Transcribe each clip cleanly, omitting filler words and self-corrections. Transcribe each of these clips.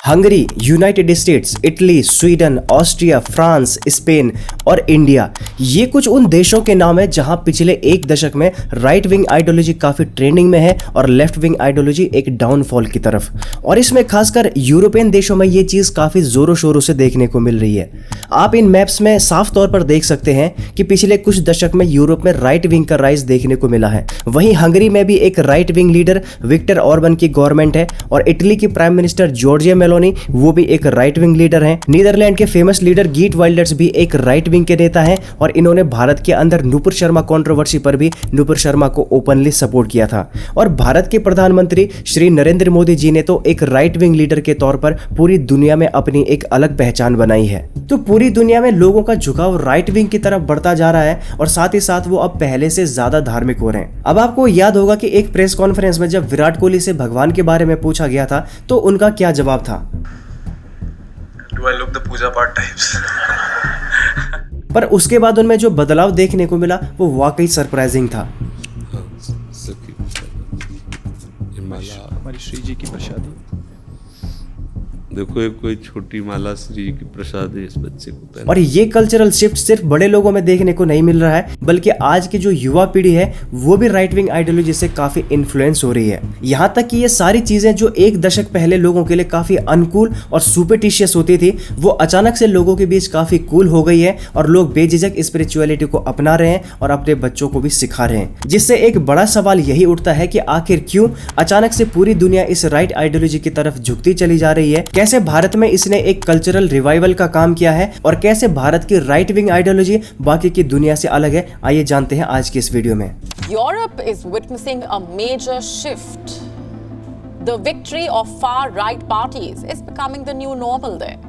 Hungary, United states, Italy, Sweden, Austria, France, Spain और India, ये कुछ उन देशों के नाम है जहां पिछले एक दशक में राइट विंग आइडियोलॉजी काफी ट्रेंडिंग में है और लेफ्ट विंग आइडियोलॉजी एक डाउनफॉल की तरफ। और इसमें खासकर यूरोपियन देशों में ये चीज काफी जोरों शोरों से देखने को मिल रही है। आप इन मैप्स में साफ तौर पर देख सकते हैं कि पिछले कुछ दशक में यूरोप में राइट विंग का राइज देखने को मिला है। वहीं हंगरी में भी एक right wing leader Viktor Orban की गवर्नमेंट है और इटली की प्राइम मिनिस्टर जॉर्जिया मेलोनी, वो भी एक राइट विंग लीडर हैं। नीदरलैंड के फेमस लीडर गीट वाइल्डर्स भी एक राइट विंग के नेता हैं और इन्होंने भारत के अंदर नुपुर शर्मा कंट्रोवर्सी पर भी नुपुर शर्मा को ओपनली सपोर्ट किया था। और भारत के प्रधानमंत्री श्री नरेंद्र मोदी जी ने तो एक राइट विंग लीडर के तौर पर पूरी दुनिया में अपनी एक अलग पहचान बनाई है। तो पूरी दुनिया में लोगों का झुकाव राइट विंग की तरफ बढ़ता जा रहा है और साथ ही साथ वो अब पहले से ज्यादा धार्मिक हो रहे हैं। अब आपको याद होगा कि एक प्रेस कॉन्फ्रेंस में जब विराट कोहली से भगवान के बारे में पूछा गया था तो उनका क्या जवाब था? Do I look the puja part types? पर उसके बाद उनमें जो बदलाव देखने को मिला वो वाकई सरप्राइजिंग था। हमारी श्री जी की प्रसादी देखो, एक कोई छोटी माला श्री की प्रसाद है इस बच्चे को पहले। और ये कल्चरल शिफ्ट सिर्फ बड़े लोगों में देखने को नहीं मिल रहा है, बल्कि आज की जो युवा पीढ़ी है वो भी राइट विंग आइडियोलॉजी से काफी इन्फ्लुएंस हो रही है। यहाँ तक कि ये सारी चीजें जो एक दशक पहले लोगों के लिए काफी अनकूल और सुपरस्टिशियस होती थी, वो अचानक से लोगों के बीच काफी कूल हो गई है और लोग बेझिझक स्पिरिचुअलिटी को अपना रहे हैं और अपने बच्चों को भी सिखा रहे हैं। जिससे एक बड़ा सवाल यही उठता है कि आखिर क्यों अचानक से पूरी दुनिया इस राइट आइडियोलॉजी की तरफ झुकती चली जा रही है? कैसे भारत में इसने एक कल्चरल रिवाइवल का काम किया है और कैसे भारत की राइट विंग आइडियोलॉजी बाकी की दुनिया से अलग है, आइए जानते हैं आज की इस वीडियो में। Europe is witnessing a major shift. The victory of far-right parties is becoming the new normal there.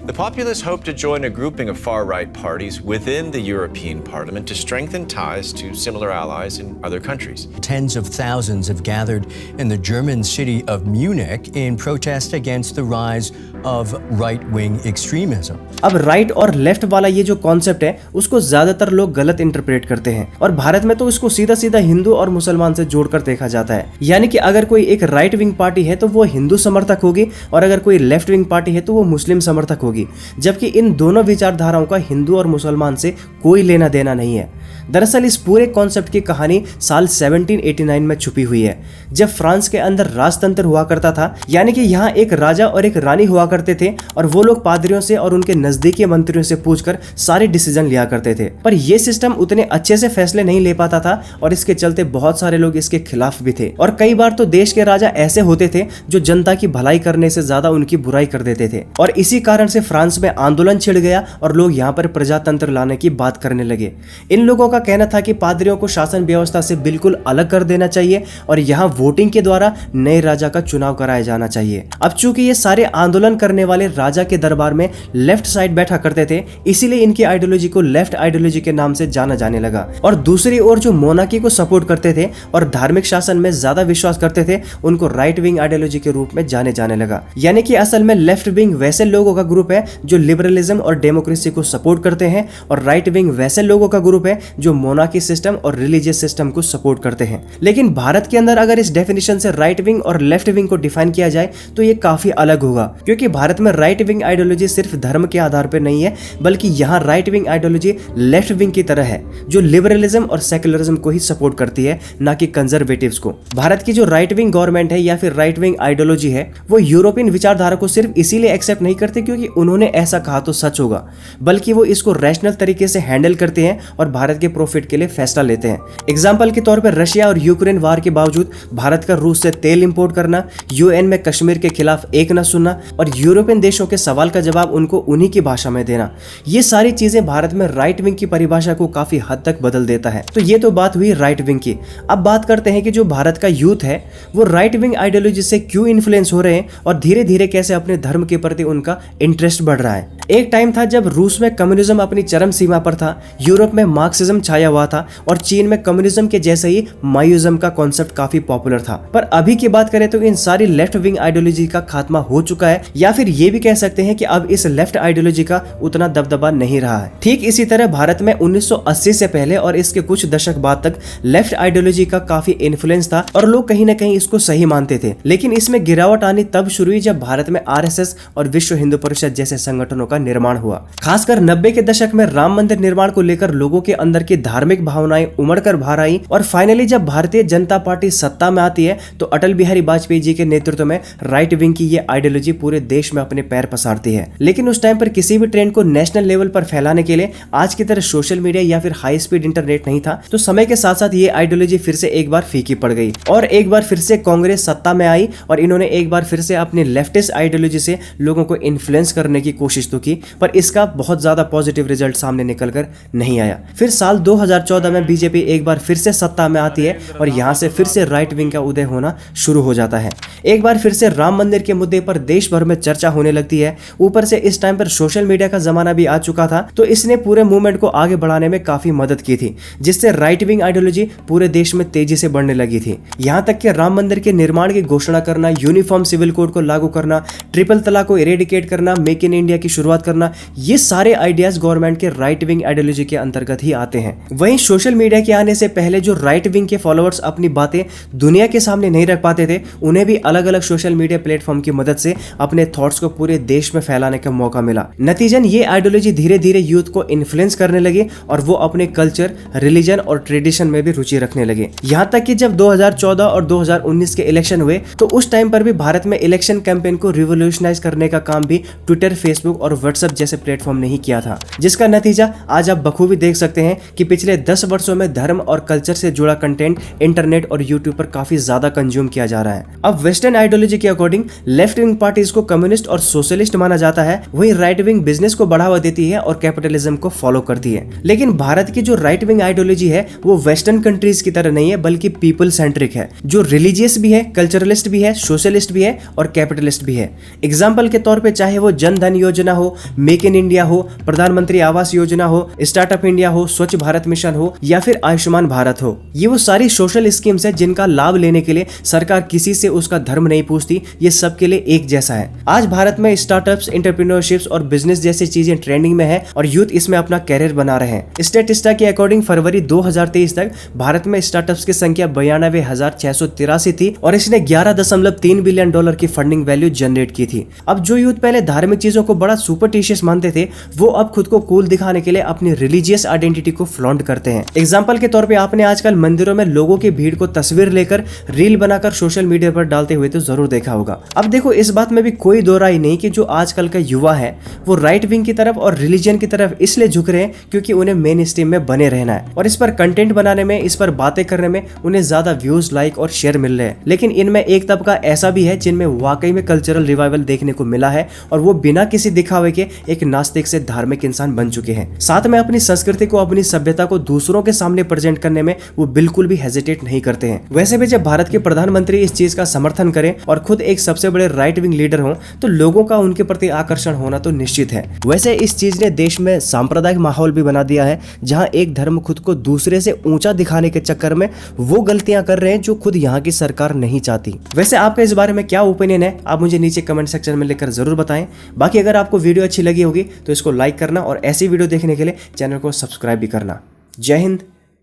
The populists hope to join a grouping of far-right parties within the European Parliament to strengthen ties to similar allies in other countries. Tens of thousands have gathered in the German city of Munich in protest against the rise of right-wing extremism. अब right और left वाला ये जो concept है उसको ज्यादातर लोग गलत इंटरप्रेट करते हैं और भारत में तो इसको सीधा सीधा हिंदू और मुसलमान से जोड़कर देखा जाता है। यानी कि अगर कोई एक राइट विंग पार्टी है तो वो हिंदू समर्थक होगी और अगर कोई लेफ्ट विंग पार्टी है तो वो मुस्लिम समर्थक होगी, जबकि इन दोनों विचारधाराओं का हिंदू और मुसलमान से कोई लेना देना नहीं है। दरअसल इस पूरे कॉन्सेप्ट की कहानी साल 1789 में छुपी हुई है, जब फ्रांस के अंदर राजतंत्र हुआ करता था। यानी कि यहाँ एक राजा और एक रानी हुआ करते थे और वो लोग पादरियों से और उनके नजदीकी मंत्रियों से पूछकर सारे डिसीजन लिया करते थे। पर ये सिस्टम उतने अच्छे से फैसले नहीं ले पाता था और इसके चलते बहुत सारे लोग इसके खिलाफ भी थे और कई बार तो देश के राजा ऐसे होते थे जो जनता की भलाई करने से ज्यादा उनकी बुराई कर देते थे और इसी कारण से फ्रांस में आंदोलन छिड़ गया और लोग यहाँ पर प्रजातंत्र लाने की बात करने लगे। इन लोगों का कहना था कि पादरियों को शासन व्यवस्था से बिल्कुल अलग कर देना चाहिए और यहाँ वोटिंग के द्वारा नए राजा का चुनाव कराया जाना चाहिए। अब चूंकि ये सारे आंदोलन करने वाले राजा के दरबार में लेफ्ट साइड बैठा करते थे, इसीलिए इनकी आइडियोलॉजी को लेफ्ट आइडियोलॉजी के नाम से जाना जाने लगा। और दूसरी ओर जो मोनार्की को सपोर्ट करते थे और धार्मिक शासन में ज्यादा विश्वास करते थे, उनको राइट विंग आइडियोलॉजी के रूप में जाने जाने लगा। यानी कि असल में लेफ्ट विंग वैसे लोगों का ग्रुप है जो लिबरलिज्म और डेमोक्रेसी को सपोर्ट करते हैं और राइट विंग वैसे लोगों का ग्रुप है जो मोनार्की सिस्टम और रिलीजियस सिस्टम को सपोर्ट करते हैं। लेकिन भारत के अंदर अगर इस डेफिनेशन से राइट विंग और लेफ्ट विंग को डिफाइन किया जाए तो ये काफी अलग होगा, क्योंकि भारत में राइट विंग आइडियोलॉजी सिर्फ धर्म के आधार पर नहीं है, बल्कि यहाँ right wing ideology left wing की तरह है जो लिबरलिज्म और सेक्युलरिज्म को ही सपोर्ट करती है, ना कि कंजर्वेटिव्स को। भारत की जो राइट विंग गवर्नमेंट है या फिर राइट विंग आइडियोलॉजी है, वो यूरोपियन विचारधारा को सिर्फ इसीलिए एक्सेप्ट नहीं करते क्योंकि उन्होंने ऐसा कहा तो सच होगा, बल्कि वो इसको रैशनल तरीके से हैंडल करते हैं और भारत के प्रॉफिट के लिए फैसला लेते हैं। एग्जाम्पल के तौर पर रशिया और यूक्रेन वार के बावजूद भारत का रूस से तेल इंपोर्ट करना, यूएन में कश्मीर के खिलाफ एक न सुनना और यूरोपियन देशों के सवाल का जवाब उनको उन्हीं की भाषा में देना, ये सारी चीजें भारत में राइट विंग की परिभाषा को काफी हद तक बदल देता है। तो ये तो बात हुई राइट विंग की। अब बात करते हैं कि जो भारत का यूथ है वो राइट विंग आइडियोलॉजी से क्यों इन्फ्लुएंस हो रहे हैं और धीरे धीरे कैसे अपने धर्म के प्रति उनका इंटरेस्ट इंटरेस्ट बढ़ रहा है। एक टाइम था जब रूस में कम्युनिज्म अपनी चरम सीमा पर था, यूरोप में मार्क्सिज्म छाया हुआ था और चीन में कम्युनिज्म के जैसे ही माओइज्म का कॉन्सेप्ट काफी पॉपुलर था। पर अभी की बात करें तो इन सारी लेफ्ट विंग आइडियोलॉजी का खात्मा हो चुका है, या फिर ये भी कह सकते हैं कि अब इस लेफ्ट आइडियोलॉजी का उतना दबदबा नहीं रहा है। ठीक इसी तरह भारत में 1980 से पहले और इसके कुछ दशक बाद तक लेफ्ट आइडियोलॉजी का काफी इन्फ्लुएंस था और लोग कहीं ना कहीं इसको सही मानते थे। लेकिन इसमें गिरावट आनी तब शुरू हुई जब भारत में आरएसएस और विश्व हिंदू परिषद जैसे संगठनों का निर्माण हुआ। खासकर 90 के दशक में राम मंदिर निर्माण को लेकर लोगों के अंदर की धार्मिक भावनाएं उमड़कर बाहर आई और फाइनली जब भारतीय जनता पार्टी सत्ता में आती है तो अटल बिहारी वाजपेयी जी के नेतृत्व में राइट विंग की ये आइडियोलॉजी पूरे देश में अपने पैर पसारती है। लेकिन उस टाइम पर किसी भी ट्रेंड को नेशनल लेवल पर फैलाने के लिए आज की तरह सोशल मीडिया या फिर हाई स्पीड इंटरनेट नहीं था, तो समय के साथ साथ ये आइडियोलॉजी फिर से एक बार फीकी पड़ गई और एक बार फिर से कांग्रेस सत्ता में आई और इन्होंने एक बार फिर से अपनी लेफ्टिस्ट आइडियोलॉजी से लोगों को इन्फ्लुएंस करने की कोशिश तो की, पर इसका बहुत ज्यादा पॉजिटिव रिजल्ट सामने निकल कर नहीं आया। फिर साल 2014 में बीजेपी एक बार फिर से सत्ता में आती है और यहाँ से फिर से राइट विंग का उदय होना शुरू हो जाता है। एक बार फिर से राम मंदिर के मुद्दे पर देश भर में चर्चा होने लगती है। ऊपर से इस टाइम पर सोशल मीडिया का जमाना भी आ चुका था, तो इसने पूरे मूवमेंट को आगे बढ़ाने में काफी मदद की थी, जिससे राइट विंग आइडियोलॉजी पूरे देश में तेजी से बढ़ने लगी थी। यहाँ तक कि राम मंदिर के निर्माण की घोषणा करना, यूनिफॉर्म सिविल कोड को लागू करना, ट्रिपल तलाक को इरेडिकेट करना, मेक इन इंडिया की शुरुआत करना, ये सारे आइडियाज गवर्नमेंट के राइट विंग आइडियोलॉजी के अंतर्गत ही आते हैं। वहीं सोशल मीडिया के आने से पहले जो राइट विंग के फॉलोअर्स अपनी बातें दुनिया के सामने नहीं रख पाते थे, उन्हें भी अलग अलग सोशल मीडिया प्लेटफॉर्म की मदद से अपने थॉट्स को पूरे देश में फैलाने का मौका मिला। नतीजन ये आइडियोलॉजी धीरे धीरे यूथ को इन्फ्लुएंस करने लगी और वो अपने कल्चर, रिलीजन और ट्रेडिशन में भी रुचि रखने लगे। यहाँ तक कि जब 2014 और 2019 के इलेक्शन हुए तो उस टाइम पर भी भारत में इलेक्शन कैंपेन को रिवोल्यूशनाइज करने का काम भी ट्विटर, फेसबुक और व्हाट्सएप जैसे प्लेटफॉर्म ने ही किया था, जिसका नतीजा आज आप बखूबी देख सकते हैं कि पिछले 10 वर्षों में धर्म और कल्चर से जुड़ा कंटेंट इंटरनेट और यूट्यूब पर काफी ज्यादा कंज्यूम किया जा रहा है। अब वेस्टर्न आइडियोलॉजी के अकॉर्डिंग लेफ्ट विंग पार्टीज को कम्युनिस्ट और सोशलिस्ट माना जाता है, वहीं राइट विंग बिजनेस को बढ़ावा देती है और कैपिटलिज्म को फॉलो करती है। लेकिन भारत की जो राइट विंग आइडियोलॉजी है वो वेस्टर्न कंट्रीज की तरह नहीं है, बल्कि पीपल सेंट्रिक है, जो रिलीजियस भी है, कल्चरलिस्ट भी है, सोशलिस्ट भी है और कैपिटलिस्ट भी है। एग्जाम्पल के तौर पे चाहे वो जन धन योजना हो, मेक इन इंडिया हो, प्रधानमंत्री आवास योजना हो, स्टार्टअप इंडिया हो, स्वच्छ भारत मिशन हो या फिर आयुष्मान भारत हो, ये वो सारी सोशल स्कीम्स है जिनका लाभ लेने के लिए सरकार किसी से उसका धर्म नहीं पूछती, ये सबके लिए एक जैसा है। आज भारत में स्टार्टअप्स, एंटरप्रेन्योरशिप्स और बिजनेस जैसी चीजें ट्रेंडिंग में है और यूथ इसमें अपना कैरियर बना रहे हैं। स्टैटिस्टा के अकॉर्डिंग फरवरी 2023 तक भारत में स्टार्टअप्स की संख्या 92,683 थी और इसने $11.3 बिलियन की फंडिंग वैल्यू जनरेट की थी। अब जो यूथ पहले धार्मिक चीजों को बड़ा सुपरस्टिशियस मानते थे, वो अब खुद को कूल दिखाने के लिए अपनी रिलीजियस आइडेंटिटी को फ्लॉन्ट करते हैं। एग्जाम्पल के तौर पे आपने आजकल मंदिरों में लोगों की भीड़ को तस्वीर लेकर रील बनाकर सोशल मीडिया पर डालते हुए तो जरूर देखा होगा। अब देखो, इस बात में भी कोई दो राय नहीं कि जो आजकल का युवा है वो राइट विंग की तरफ और रिलीजन की तरफ इसलिए झुक रहे हैं क्योंकि उन्हें मेन स्ट्रीम में बने रहना है और इस पर कंटेंट बनाने में, इस पर बातें करने में उन्हें ज्यादा व्यूज, लाइक और शेयर मिल रहे हैं। लेकिन इनमें एक तबका ऐसा भी है जिनमें वाकई में कल्चरल रिवाइवल देखने को मिला है और वो बिना किसी दिखावे के एक नास्तिक से धार्मिक इंसान बन चुके हैं। साथ में अपनी संस्कृति को, अपनी सभ्यता को दूसरों के सामने प्रेजेंट करने में वो बिल्कुल भी हेजिटेट नहीं करते हैं। वैसे भी जब भारत के प्रधानमंत्री इस चीज का समर्थन करें और खुद एक सबसे बड़े राइट विंग लीडर हों तो लोगों का उनके प्रति आकर्षण होना तो निश्चित है। वैसे इस चीज ने देश में सांप्रदायिक माहौल भी बना दिया है, जहां एक धर्म खुद को दूसरे से ऊंचा दिखाने के चक्कर में वो गलतियां कर रहे हैं जो खुद यहाँ की सरकार नहीं चाहती। वैसे आपका इस बारे में क्या ओपिनियन है, आप मुझे नीचे कमेंट सेक्शन में लिखकर जरूर बताएं। बाकी अगर आपको वीडियो अच्छी लगी होगी तो इसको लाइक करना और ऐसी वीडियो देखने के लिए चैनल को सब्सक्राइब भी करना। जय हिंद,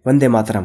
वंदे मातरम।